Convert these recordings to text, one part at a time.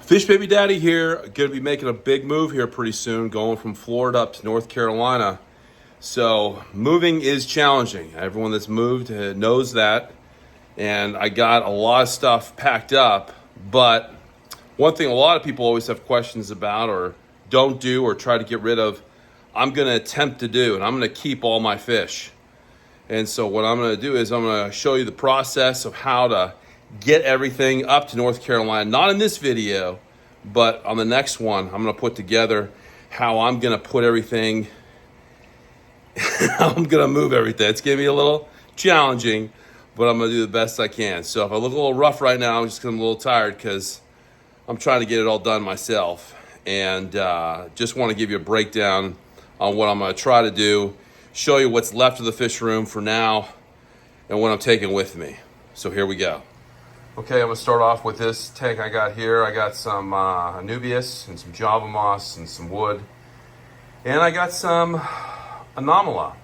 Fish Baby Daddy here. Going to be making a big move here pretty soon, going from Florida up to North Carolina. So moving is challenging. Everyone that's moved knows that. And I got a lot of stuff packed up. But one thing a lot of people always have questions about or don't do or try to get rid of, I'm going to attempt to do, and I'm going to keep all my fish. And so what I'm going to do is I'm going to show you the process of how to get everything up to North Carolina. Not in this video, but on the next one, I'm going to put together how I'm going to put everything, I'm going to move everything. It's going to be a little challenging, but I'm going to do the best I can. So if I look a little rough right now, I'm just because I'm a little tired because I'm trying to get it all done myself. And just want to give you a breakdown on what I'm going to try to do, show you what's left of the fish room for now, and what I'm taking with me. So here we go. Okay, I'm gonna start off with this tank I got here. I got some Anubias and some Java Moss and some wood. And I got some Anomala,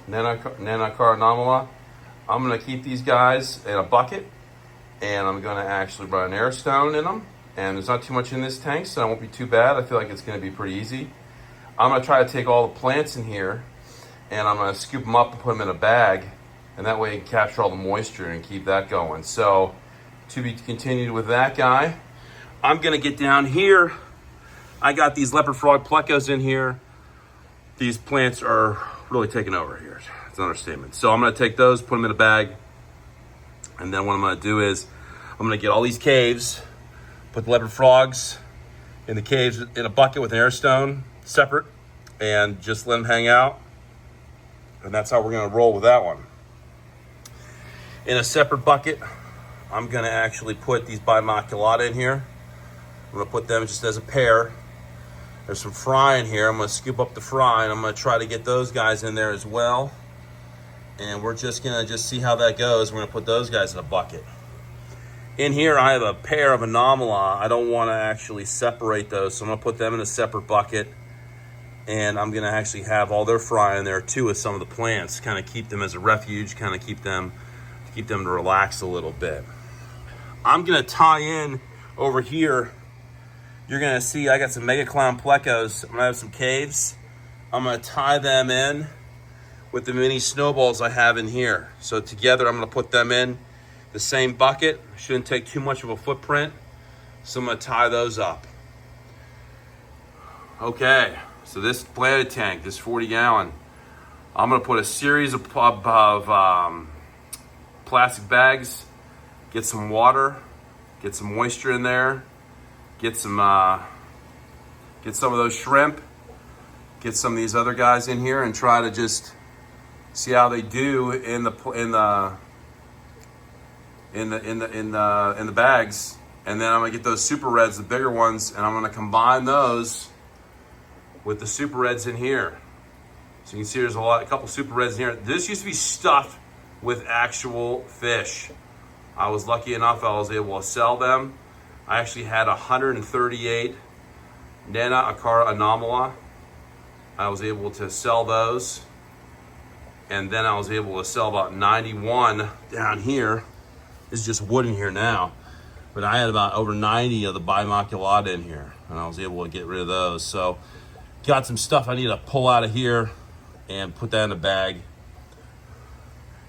Nanocar Anomala. I'm gonna keep these guys in a bucket, and I'm gonna actually run an air stone in them. And there's not too much in this tank, so it won't be too bad. I feel like it's gonna be pretty easy. I'm gonna try to take all the plants in here, and I'm gonna scoop them up and put them in a bag, and that way you can capture all the moisture and keep that going. So, to be continued with that guy. I'm gonna get down here. I got these leopard frog plecos in here. These plants are really taking over here. It's an understatement. So I'm gonna take those, put them in a bag, and then what I'm gonna do is I'm gonna get all these caves, put the leopard frogs in the caves in a bucket with an air stone, separate, and just let them hang out. And that's how we're gonna roll with that one. In a separate bucket, I'm gonna actually put these Bimaculata in here. I'm gonna put them just as a pair. There's some fry in here. I'm gonna scoop up the fry, and I'm gonna try to get those guys in there as well. And we're just gonna see how that goes. We're gonna put those guys in a bucket. In here, I have a pair of Anomala. I don't wanna actually separate those, so I'm gonna put them in a separate bucket. And I'm gonna actually have all their fry in there too with some of the plants, kind of keep them as a refuge, kind of keep them to relax a little bit. I'm gonna tie in over here. You're gonna see I got some Mega Clown Plecos. I'm gonna have some caves. I'm gonna tie them in with the mini snowballs I have in here. So together I'm gonna put them in the same bucket. Shouldn't take too much of a footprint. So I'm gonna tie those up. Okay, so this planted tank, this 40 gallon, I'm gonna put a series of plastic bags, get some water, get some moisture in there, get some of those shrimp, get some of these other guys in here, and try to just see how they do in the bags. And then I'm gonna get those super reds, the bigger ones, and I'm gonna combine those with the super reds in here. So you can see there's a couple super reds in here. This used to be stuffed with actual fish. I was lucky enough I was able to sell them. I actually had 138 Nanocar Anomala. I was able to sell those. And then I was able to sell about 91 down here. It's just wood in here now. But I had about over 90 of the Bimaculata in here, and I was able to get rid of those. So got some stuff I need to pull out of here and put that in a bag.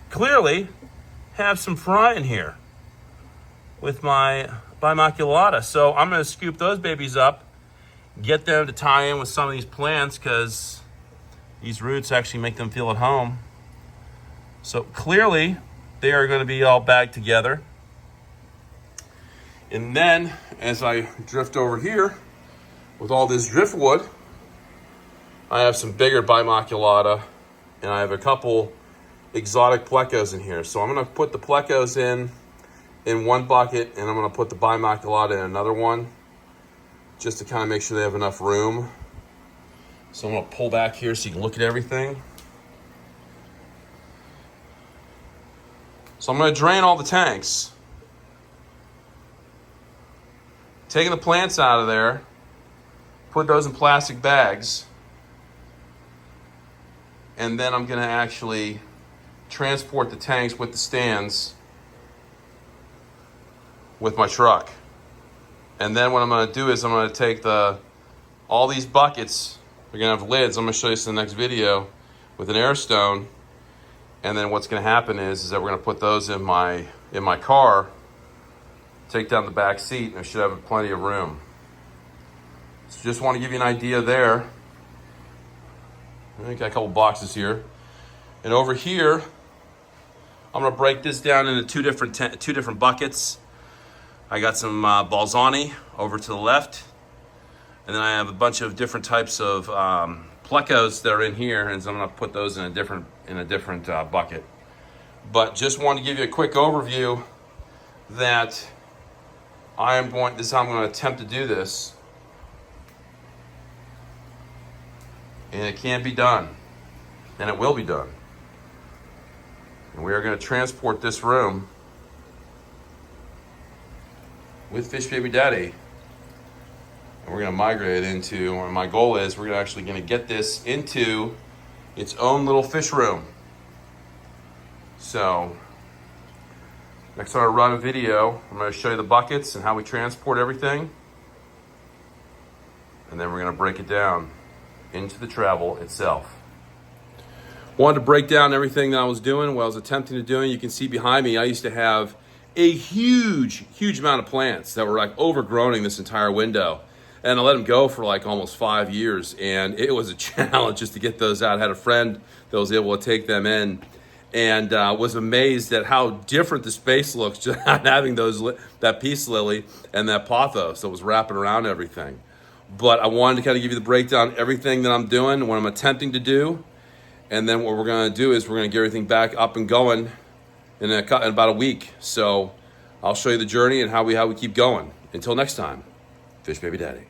Clearly have some fry in here with my Bimaculata. So I'm gonna scoop those babies up, get them to tie in with some of these plants because these roots actually make them feel at home. So clearly they are gonna be all bagged together. And then as I drift over here with all this driftwood, I have some bigger Bimaculata, and I have a couple exotic plecos in here. So I'm gonna put the plecos in one bucket, and I'm gonna put the Bimaculata in another one, just to kind of make sure they have enough room. So I'm gonna pull back here so you can look at everything. So I'm gonna drain all the tanks. Taking the plants out of there, put those in plastic bags, and then I'm gonna actually transport the tanks with the stands with my truck. And then what I'm gonna do is I'm gonna take all these buckets, they're gonna have lids, I'm gonna show you this in the next video, with an air stone. And then what's gonna happen is that we're gonna put those in my car, take down the back seat, and I should have plenty of room. So just want to give you an idea there. I got a couple boxes here. And over here, I'm gonna break this down into two different buckets. I got some Balzani over to the left, and then I have a bunch of different types of plecos that are in here, and so I'm gonna put those in a different bucket. But just want to give you a quick overview that this is how I'm going to attempt to do this, and it can be done, and it will be done. And we are going to transport this room with Fish Baby Daddy, and we're going to migrate it into, or my goal is we're actually going to get this into its own little fish room. So next time I run a video, I'm going to show you the buckets and how we transport everything, and then we're going to break it down into the travel itself. Wanted to break down everything that I was doing, what I was attempting to do. You can see behind me, I used to have a huge amount of plants that were like overgrowing this entire window. And I let them go for like almost 5 years, and it was a challenge just to get those out. I had a friend that was able to take them in, and was amazed at how different the space looks just having that peace lily and that pothos that was wrapping around everything. But I wanted to kind of give you the breakdown, everything that I'm doing, what I'm attempting to do, and then what we're going to do is we're going to get everything back up and going in about a week. So I'll show you the journey and how we keep going. Until next time, Fish Baby Daddy.